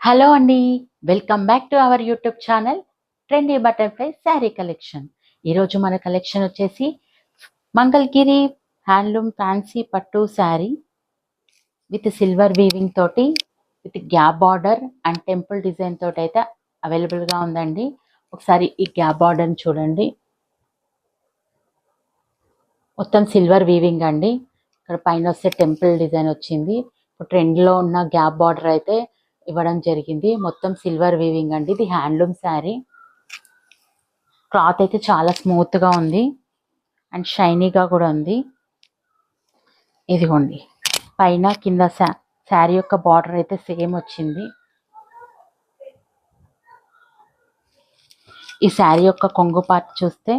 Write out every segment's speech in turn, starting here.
Hello అండి. Welcome back to our YouTube channel trendy butterfly sari collection. ఈరోజు మన collection వచ్చేసి మంగళగిరి హ్యాండ్లూమ్ ఫ్యాన్సీ పట్టు శారీ విత్ సిల్వర్ వీవింగ్ తోటి with gap border and temple design తోటి అయితే అవైలబుల్‌గా ఉందండి. ఒకసారి ఈ గ్యాప్ బార్డర్‌ని చూడండి. మొత్తం సిల్వర్ వీవింగ్ అండి. ఇక్కడ పైన వస్తే టెంపుల్ డిజైన్ వచ్చింది. ఇప్పుడు ట్రెండ్‌లో ఉన్న గ్యాప్ బార్డర్ అయితే ఇవ్వడం జరిగింది. మొత్తం సిల్వర్ వీవింగ్ అండి. ఇది హ్యాండ్లూమ్ శారీ. క్లాత్ అయితే చాలా స్మూత్‌గా ఉంది అండ్ షైనీగా కూడా ఉంది. ఇదిగోండి పైన కింద శారీ యొక్క బార్డర్ అయితే సేమ్ వచ్చింది. ఈ శారీ యొక్క కొంగు పార్ట్ చూస్తే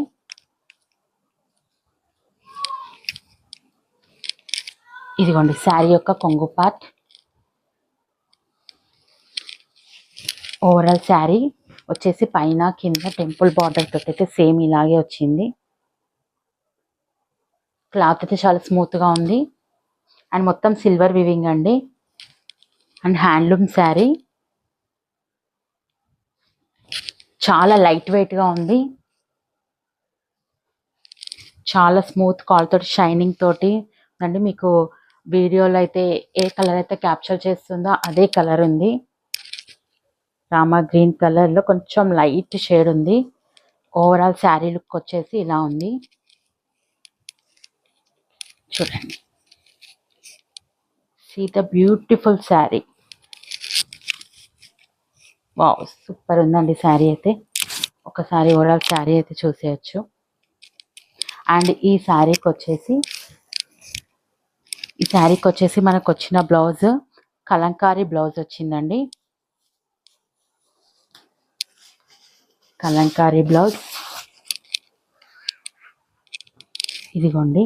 ఇదిగోండి శారీ యొక్క కొంగు పార్ట్. ఓవరాల్ శారీ వచ్చేసి పైన కింద టెంపుల్ బార్డర్ తోటి అయితే సేమ్ ఇలాగే వచ్చింది. క్లాత్ అయితే చాలా స్మూత్‌గా ఉంది అండ్ మొత్తం సిల్వర్ వీవింగ్ అండి అండ్ హ్యాండ్లూమ్ శారీ. చాలా లైట్ వెయిట్‌గా ఉంది. చాలా స్మూత్ కాల్ తోటి షైనింగ్ తోటి అండి. మీకు వీడియోలో అయితే ఏ కలర్ అయితే క్యాప్చర్ చేస్తుందో అదే కలర్ ఉంది. రామా గ్రీన్ కలర్లో కొంచెం లైట్ షేడ్ ఉంది. ఓవరాల్ శారీ లుక్ వచ్చేసి ఇలా ఉంది. చూడండి, see the beautiful sari. Wow, super ఉందండి శారీ అయితే. ఒకసారి ఓవరాల్ శారీ అయితే చూసేయచ్చు. అండ్ ఈ శారీకి వచ్చేసి మనకు వచ్చిన బ్లౌజ్ కలంకారీ బ్లౌజ్ వచ్చిందండి. కలంకారీ బ్లౌజ్ ఇదిగోండి.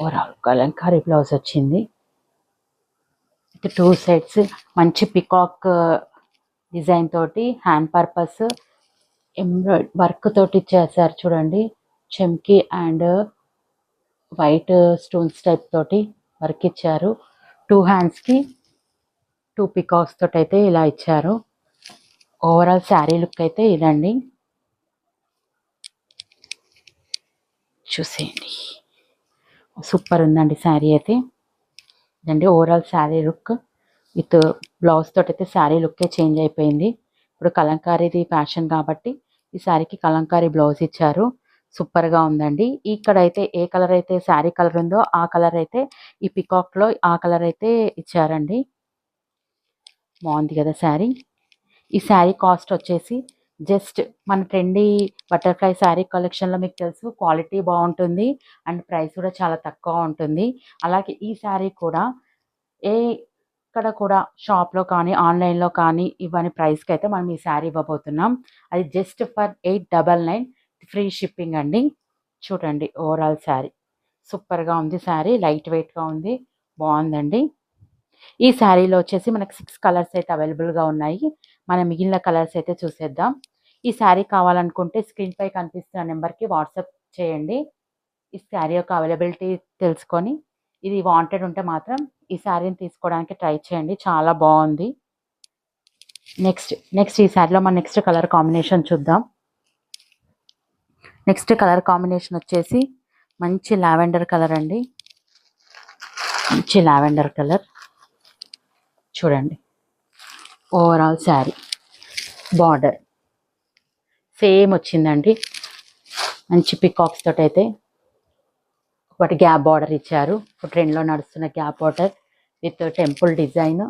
ఓవరాల్ కలంకారీ బ్లౌజ్ వచ్చింది. టూ సైడ్స్ మంచి పికాక్ డిజైన్ తోటి హ్యాండ్ పర్పస్ ఎంబ్రాయిడ్ వర్క్ తోటి చేశారు చూడండి. చెమ్కి అండ్ వైట్ స్టోన్స్ టైప్ తోటి వర్క్ ఇచ్చారు. టూ హ్యాండ్స్కి టూ పికాక్స్ తోటి అయితే ఇలా ఇచ్చారు. ఓవరాల్ శారీ లుక్ అయితే ఇదండి. చూసేయండి, సూపర్ ఉందండి శారీ అయితే. ఇదండి overall sari look with blouse తోటి అయితే శారీ లుక్కే చేంజ్ అయిపోయింది. ఇప్పుడు కలంకారీది ఫ్యాషన్ కాబట్టి ఈ శారీకి కలంకారీ బ్లౌజ్ ఇచ్చారు. సూపర్గా ఉందండి. ఇక్కడైతే ఏ కలర్ అయితే శారీ కలర్ ఉందో ఆ కలర్ అయితే ఈ పికాక్లో ఆ కలర్ అయితే ఇచ్చారండి. బాగుంది కదా శారీ. ఈ శారీ కాస్ట్ వచ్చేసి జస్ట్ మన ట్రెండీ బటర్ఫ్లై శారీ కలెక్షన్లో మీకు తెలుసు క్వాలిటీ బాగుంటుంది అండ్ ప్రైస్ కూడా చాలా తక్కువ ఉంటుంది. అలాగే ఈ శారీ కూడా ఇక్కడ కూడా షాప్లో కానీ ఆన్లైన్లో కానీ ఇవ్వని ప్రైస్కి అయితే మనం ఈ శారీ ఇవ్వబోతున్నాం. అది జస్ట్ ఫర్ 899 ఫ్రీ షిప్పింగ్ అండి. చూడండి ఓవరాల్ శారీ సూపర్గా ఉంది. శారీ లైట్ వెయిట్గా ఉంది, బాగుందండి. ఈ శారీలో వచ్చేసి మనకు 6 కలర్స్ అయితే అవైలబుల్గా ఉన్నాయి. మనం మిగిలిన కలర్స్ అయితే చూసేద్దాం. ఈ శారీ కావాలనుకుంటే స్క్రీన్పై కనిపిస్తున్న నెంబర్కి వాట్సాప్ చేయండి. ఈ శారీ యొక్క అవైలబిలిటీ తెలుసుకొని ఇది వాంటెడ్ ఉంటే మాత్రం ఈ శారీని తీసుకోవడానికి ట్రై చేయండి. చాలా బాగుంది. నెక్స్ట్ ఈ శారీలో మన నెక్స్ట్ కలర్ కాంబినేషన్ చూద్దాం. నెక్స్ట్ కలర్ కాంబినేషన్ వచ్చేసి మంచి లావెండర్ కలర్ అండి. మంచి లావెండర్ కలర్. చూడండి ఓవరాల్ శారీ బార్డర్ సేమ్ వచ్చిందండి. మంచి పికాక్స్ తోటి అయితే ఒకటి గ్యాప్ బార్డర్ ఇచ్చారు. ఇప్పుడు ట్రెండ్లో నడుస్తున్న gap border with temple design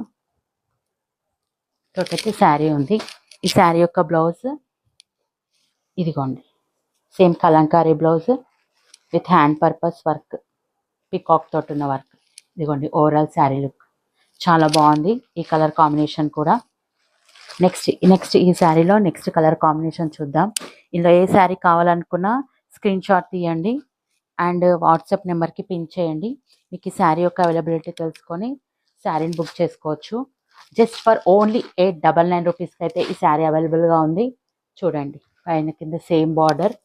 తోటైతే శారీ ఉంది. ఈ శారీ యొక్క బ్లౌజ్ ఇదిగోండి, same Kalamkari blouse with hand purpose work peacock తోటి ఉన్న వర్క్. ఇదిగోండి ఓవరాల్ శారీ లుక్ చాలా బాగుంది. ఈ కలర్ కాంబినేషన్ కూడా నెక్స్ట్ ఈ శారీలో నెక్స్ట్ కలర్ కాంబినేషన్ చూద్దాం. ఇందులో ఏ శారీ కావాలనుకున్నా స్క్రీన్ షాట్ తీయండి అండ్ వాట్సాప్ నెంబర్కి పిన్ చేయండి. మీకు ఈ శారీ యొక్క అవైలబిలిటీ తెలుసుకొని శారీని బుక్ చేసుకోవచ్చు. జస్ట్ ఫర్ ఓన్లీ 899 రూపీస్కి అయితే ఈ శారీ అవైలబుల్గా ఉంది. చూడండి పైన కింద సేమ్ బార్డర్.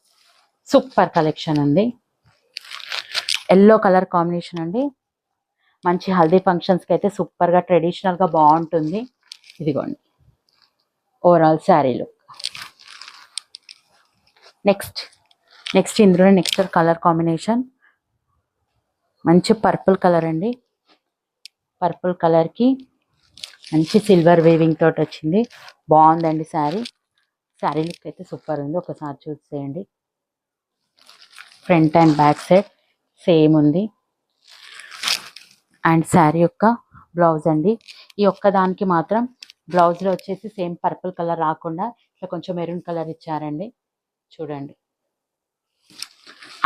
సూపర్ కలెక్షన్ ఉంది. ఎల్లో కలర్ కాంబినేషన్ అండి. మంచి హల్దీ ఫంక్షన్స్కి అయితే సూపర్గా ట్రెడిషనల్గా బాగుంటుంది. ఇదిగోండి ఓవరాల్ శారీ లుక్. నెక్స్ట్ ఇందులో నెక్స్ట్ కలర్ కాంబినేషన్ మంచి పర్పుల్ కలర్ అండి. పర్పుల్ కలర్కి మంచి సిల్వర్ వేవింగ్ తోటి వచ్చింది. బాగుందండి శారీ లుక్ అయితే సూపర్ ఉంది. ఒకసారి చూసేయండి. Front and back side same ఉంది. అండ్ శారీ యొక్క బ్లౌజ్ అండి. ఈ ఒక్క దానికి మాత్రం బ్లౌజ్లో వచ్చేసి సేమ్ పర్పుల్ కలర్ రాకుండా ఇట్లా కొంచెం మెరూన్ కలర్ ఇచ్చారండి. చూడండి.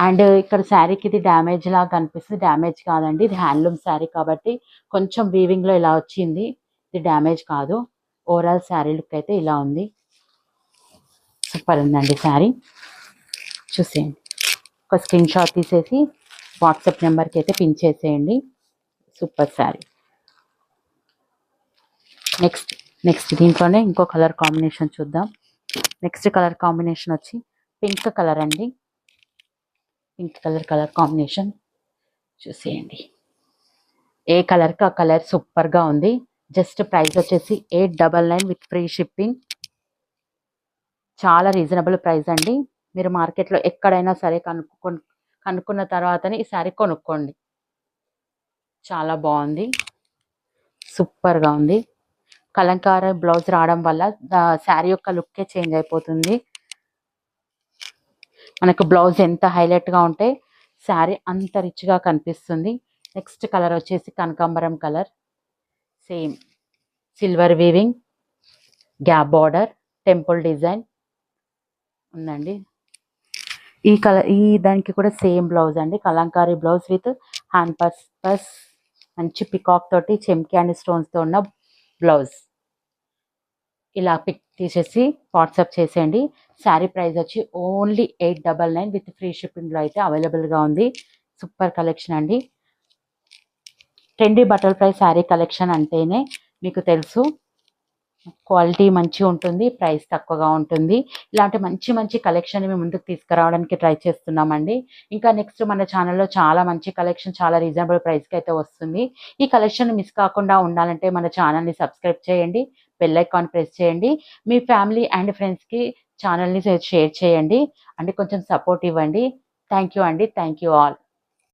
అండ్ ఇక్కడ శారీకి ఇది డ్యామేజ్ లాగా కనిపిస్తుంది. డ్యామేజ్ కాదండి, ఇది హ్యాండ్లూమ్ శారీ కాబట్టి కొంచెం వీవింగ్లో ఇలా వచ్చింది. ఇది డ్యామేజ్ కాదు. ఓవరాల్ శారీ లుక్ అయితే ఇలా ఉంది. సూపర్ ఉందండి శారీ. చూసేయండి. ఒక స్క్రీన్ షాట్ తీసేసి వాట్సాప్ నెంబర్కి అయితే పిన్ చేసేయండి. సూపర్ శారీ. నెక్స్ట్ దీంట్లోనే ఇంకో కలర్ కాంబినేషన్ చూద్దాం. నెక్స్ట్ కలర్ కాంబినేషన్ వచ్చి పింక్ కలర్ అండి. పింక్ కలర్ కాంబినేషన్ చూసేయండి. ఏ కలర్కి ఆ కలర్ సూపర్గా ఉంది. జస్ట్ ప్రైస్ వచ్చేసి 899 విత్ ఫ్రీ షిప్పింగ్. చాలా రీజనబుల్ ప్రైస్ అండి. మీరు మార్కెట్లో ఎక్కడైనా సరే కనుక్కున్న తర్వాతనే ఈ శారీ కొనుక్కోండి. చాలా బాగుంది, సూపర్గా ఉంది. కలంకార బ్లౌజ్ రావడం వల్ల శారీ యొక్క లుక్కే చేంజ్ అయిపోతుంది. మనకు బ్లౌజ్ ఎంత హైలైట్గా ఉంటే శారీ అంత రిచ్గా కనిపిస్తుంది. నెక్స్ట్ కలర్ వచ్చేసి కనకాంబరం colour. Same silver weaving, gap border, temple design ఉందండి. ఈ దానికి కూడా సేమ్ బ్లౌజ్ అండి. Kalamkari blouse with hand purpose మంచి పికాక్ తోటి చెమ్కి అండ్ స్టోన్స్తో ఉన్న బ్లౌజ్. ఇలా పిక్ తీసేసి వాట్సాప్ చేసేయండి. శారీ ప్రైస్ వచ్చి ఓన్లీ 899 విత్ ఫ్రీ షిప్పింగ్లో అయితే అవైలబుల్గా ఉంది. సూపర్ కలెక్షన్ అండి. ట్రెండీ బటర్ఫ్లై శారీ కలెక్షన్ అంటేనే మీకు తెలుసు క్వాలిటీ మంచిగా ఉంటుంది, ప్రైస్ తక్కువగా ఉంటుంది. ఇలాంటి మంచి కలెక్షన్ మేము ముందుకు తీసుకురావడానికి ట్రై చేస్తున్నామండి. ఇంకా నెక్స్ట్ మన ఛానల్లో చాలా మంచి కలెక్షన్ చాలా రీజనబుల్ ప్రైస్కి అయితే వస్తుంది. ఈ కలెక్షన్ మిస్ కాకుండా ఉండాలంటే మన ఛానల్ని సబ్స్క్రైబ్ చేయండి, బెల్ ఐకాన్ ప్రెస్ చేయండి, మీ ఫ్యామిలీ అండ్ ఫ్రెండ్స్కి ఛానల్ని షేర్ చేయండి, అంటే కొంచెం సపోర్ట్ ఇవ్వండి. థ్యాంక్ యూ అండి. Thank you all.